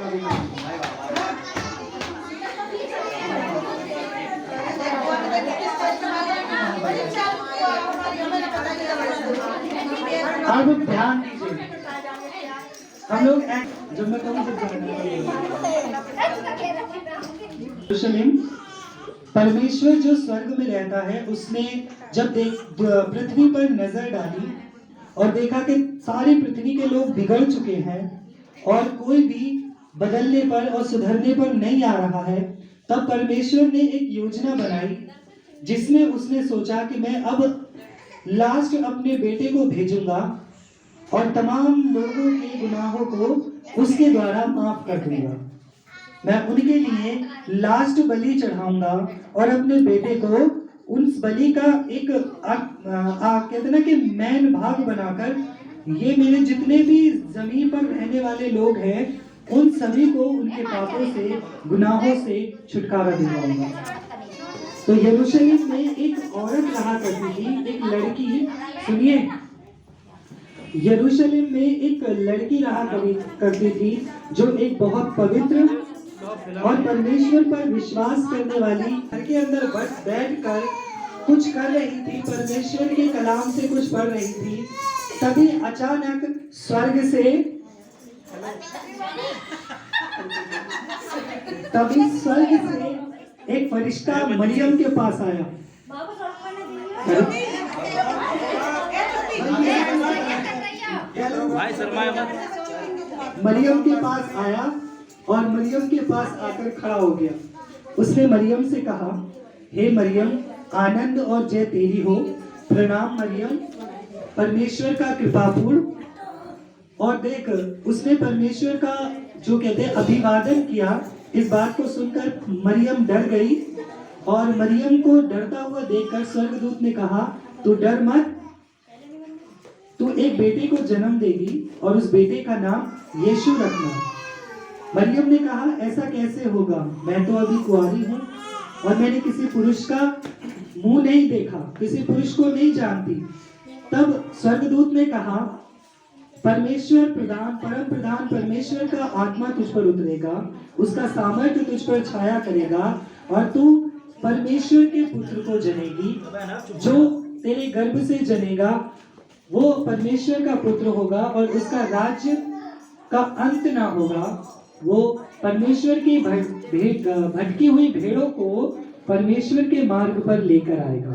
अब ध्यान दीजिए, हम लोग जब मैं कहूँ यरूशलेम, परमेश्वर जो स्वर्ग में रहता है, उसने जब पृथ्वी पर नजर डाली और देखा कि सारी पृथ्वी के लोग बिगड़ चुके हैं और कोई भी बदलने पर और सुधरने पर नहीं आ रहा है, तब परमेश्वर ने एक योजना बनाई जिसमें उसने सोचा कि मैं अब लास्ट अपने बेटे को भेजूंगा और तमाम लोगों के गुनाहों को उसके द्वारा माफ कर दूंगा। मैं उनके लिए लास्ट बलि चढ़ाऊंगा और अपने बेटे को उस बलि का एक कहते ना कि मैन भाग बनाकर ये मेरे जितने भी जमीन पर रहने वाले लोग हैं उन सभी को उनके पापों से, गुनाहों से छुटकारा दिलाऊंगा। तो यरूशलेम में एक औरत रहा करती थी, एक लड़की, सुनिए, यरूशलेम में एक लड़की रहा करती थी जो एक बहुत पवित्र और परमेश्वर पर विश्वास करने वाली, घर के अंदर बैठ कर कुछ कर रही थी, परमेश्वर के कलाम से कुछ पढ़ रही थी। तभी अचानक स्वर्ग से एक फरिश्ता मरियम के पास आया। मरियम के पास आया और मरियम के पास आकर खड़ा हो गया। उसने मरियम से कहा, हे मरियम, आनंद और जय तेरी हो, प्रणाम मरियम, परमेश्वर का कृपापूर्ण। और देख, उसने परमेश्वर का जो कहते हैं अभिवादन किया। इस बात को सुनकर मरियम डर गई और मरियम को डरता हुआ देखकर स्वर्गदूत ने कहा, तू डर मत, तू एक बेटे को जन्म देगी और उस बेटे का नाम यीशु रखना। मरियम ने कहा, ऐसा कैसे होगा, मैं तो अभी कुंवारी हूँ और मैंने किसी पुरुष का मुंह नहीं देखा, किसी पुरुष को नहीं जानती। तब स्वर्गदूत ने कहा, परम प्रधान परमेश्वर का आत्मा तुझ पर उतरेगा, उसका सामर्थ्य तुझ पर छाया करेगा और तू परमेश्वर के पुत्र को जनेगी। जो तेरे गर्भ से जनेगा वो परमेश्वर का पुत्र होगा और उसका राज्य का अंत ना होगा। वो परमेश्वर की भटकी हुई भेड़ों को परमेश्वर के मार्ग पर लेकर आएगा।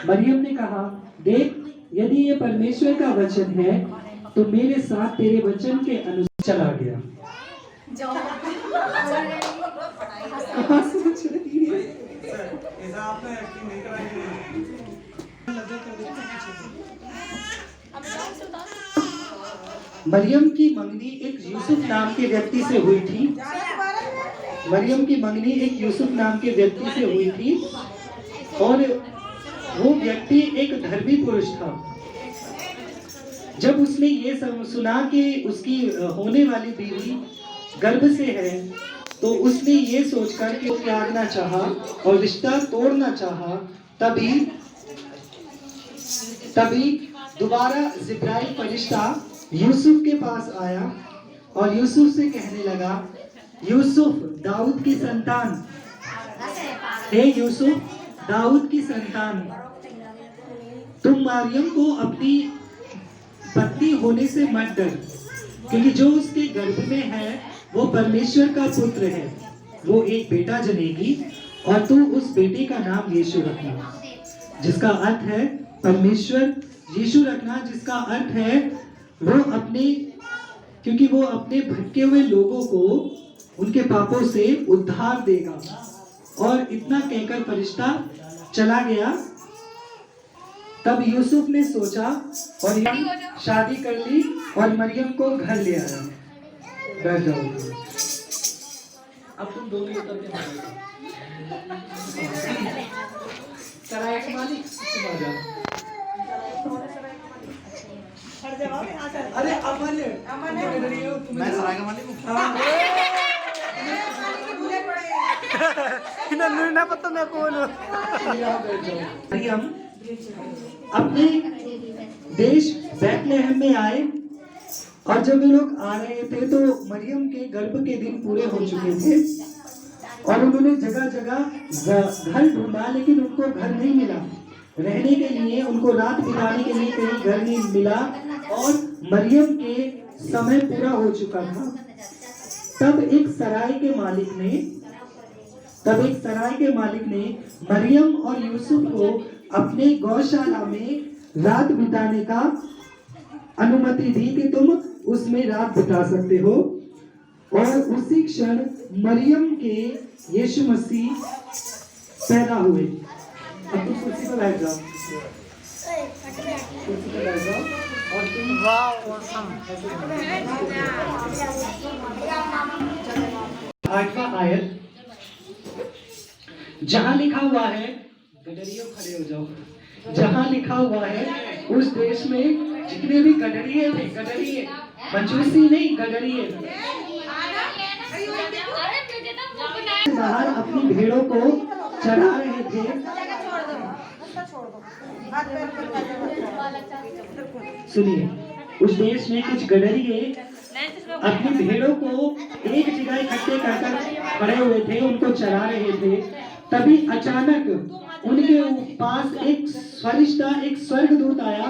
मरियम ने कहा, देख, यदि ये परमेश्वर का वचन है तो मेरे साथ तेरे वचन के अनुसार चला गया। मरियम की मंगनी एक यूसुफ नाम के व्यक्ति से हुई थी। मरियम की मंगनी एक यूसुफ नाम के व्यक्ति से हुई थी और वो व्यक्ति एक धर्मी पुरुष था। जब उसने ये सुना कि उसकी होने वाली बीवी गर्भ से है तो उसने ये सोचकर कि वो त्यागना चाहा और रिश्ता तोड़ना चाहा। तभी दोबारा जिब्राइल फरिश्ता यूसुफ के पास आया और यूसुफ से कहने लगा, यूसुफ, दाऊद की संतान, हे यूसुफ, दाऊद की संतान, तुम मरियम को अपनी पत्नी होने से मत डर, क्योंकि जो उसके गर्भ में है वो परमेश्वर का पुत्र है। वो एक बेटा जनेगी और तू उस बेटे का नाम यीशु रखना, जिसका अर्थ है परमेश्वर। यीशु रखना जिसका अर्थ है क्योंकि वो अपने भटके हुए लोगों को उनके पापों से उद्धार देगा। और इतना कहकर फरिश्ता चला गया। तब यूसुफ ने सोचा और शादी कर ली और मरियम को घर ले आया। बैठ जाओ, अब तुम दोनों उतर के सराय के मालिक तुम आ जाओ। अरे अमन मैं सराय का मालिक हूँ। ना पता मैं कौन हूँ। अपने देश बैतलहम में आए और जब वे लोग आ रहे थे तो मरियम के गर्भ के दिन पूरे हो चुके थे और उन्होंने जगह जगह घर ढूंढा, लेकिन उनको घर नहीं मिला रहने के लिए। उनको रात बिताने के लिए कहीं घर नहीं मिला और मरियम के समय पूरा हो चुका था। तब एक सराय के मालिक ने मरियम और यूसुफ को अपने गौशाला में रात बिताने का अनुमति दी कि तुम उसमें रात बिता सकते हो। और उसी क्षण मरियम के यीशु मसीह पैदा हुए। अब तुम कुर्सी पर बैठ जाओ, कुर्सी पर बैठ जाओ और तुम आठवां आयत जहां लिखा हुआ है, गडरियों खड़े हो जाओ, जहां लिखा हुआ है उस देश में जितने भी गडरिये थे, गडरिये मंजूसी नहीं, गडरिये बाहर अपनी भेड़ों को चरा रहे थे। सुनिए, उस देश में कुछ गडरिये अपनी भेड़ों को एक जगह इकट्ठे कर खड़े हुए थे, उनको चरा रहे थे। तभी अचानक उनके पास एक फरिश्ता, एक स्वर्गदूत आया।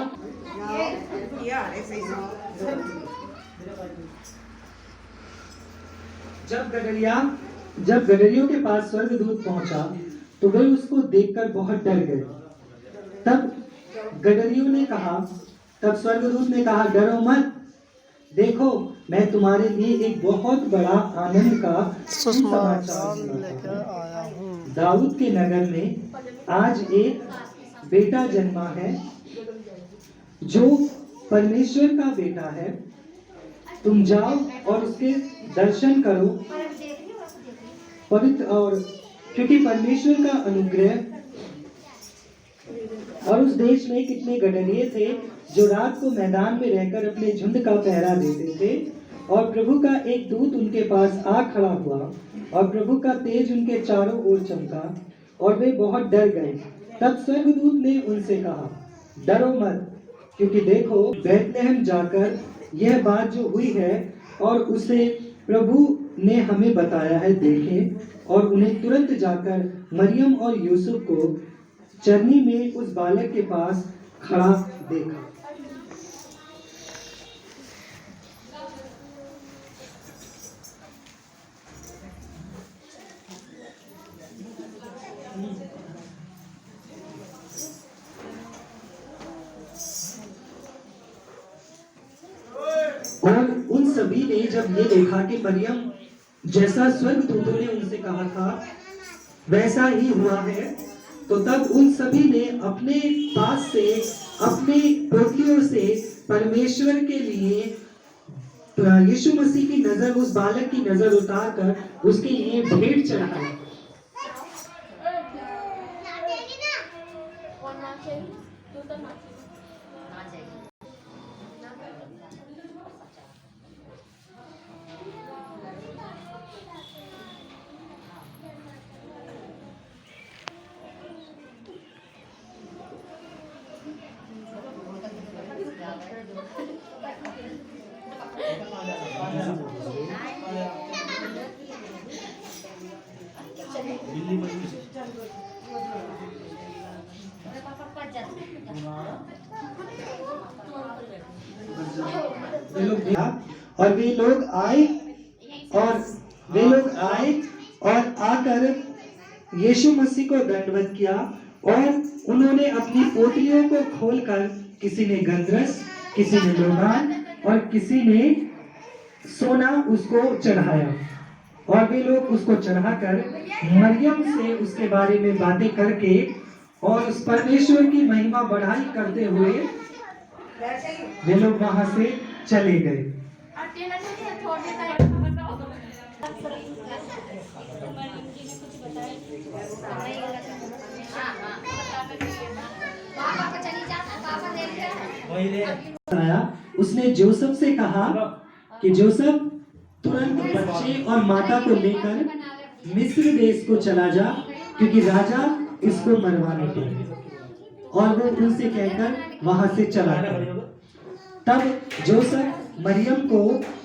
जब गडरियों के पास स्वर्गदूत पहुंचा तो वे उसको देखकर बहुत डर गए। तब स्वर्गदूत ने कहा, डरो मत, देखो मैं तुम्हारे लिए एक बहुत बड़ा आनंद का समाचार लेकर आया हूँ। दाऊद के नगर में आज एक बेटा जन्मा है जो परमेश्वर का बेटा है। तुम जाओ और उसके दर्शन करो, पवित्र और क्योंकि परमेश्वर का अनुग्रह। और उस देश में कितने गडरिये थे जो रात को मैदान में रहकर अपने झुंड का पहरा देते थे। और प्रभु का एक दूत उनके पास आ खड़ा हुआ और प्रभु का तेज उनके चारों ओर चमका और वे बहुत डर गए। तब स्वर्गदूत ने उनसे कहा, डरो मत, क्योंकि देखो बैतलहम जाकर यह बात जो हुई है और उसे प्रभु ने हमें बताया है, देखें। और उन्हें तुरंत जाकर मरियम और यूसुफ को चरनी में उस बालक के पास खड़ा देखा। और उन सभी ने जब ये देखा कि मरियम जैसा स्वर्गदूतों ने उनसे कहा था वैसा ही हुआ है, तो तब उन सभी ने अपने पास से, अपने पोथियों से परमेश्वर के लिए यीशु मसीह की नजर, उस बालक की नजर उतार कर उसके लिए भेंट चढ़ाई। और वे लोग आए और आकर यीशु मसीह को दंडवत किया और उन्होंने अपनी पोतलियों को खोलकर, किसी ने गंधरस, किसी ने लोबान और किसी ने सोना उसको चढ़ाया। और वे लोग उसको चढ़ाकर मरियम से उसके बारे में बातें करके और उस परमेश्वर की महिमा बढ़ाई करते हुए वे लोग वहां से चले गए। उसने जोसेफ से कहा कि जोसेफ तुरंत बच्चे और माता को लेकर मिस्र देश को चला जा, क्योंकि राजा इसको मरवाने थे। और वो उनसे कहकर वहां से चला गया। तब जोसेफ मरियम को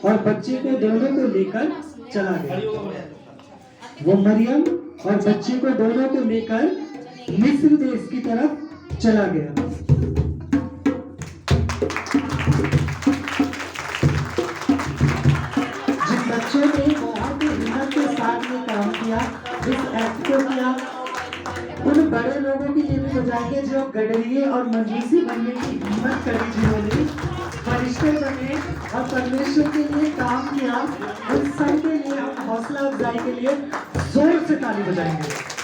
और बच्चे को दोनों को लेकर चला गया। वो मरियम और बच्चे को दोनों को लेकर मिस्र देश की तरफ चला गया। जिन बच्चों ने बहुत ही हिम्मत के साथ ये काम किया, इस एक्ट को किया, उन बड़े लोगों के लिए भी बजाएंगे जो गडरिये और मजूसी बनने की हिम्मत करी, जिन्होंने फरिश्ते बने और परमेश्वर के लिए काम किया। उन सब के लिए हम हौसला अफजाई के लिए जोर से ताली बजाएंगे।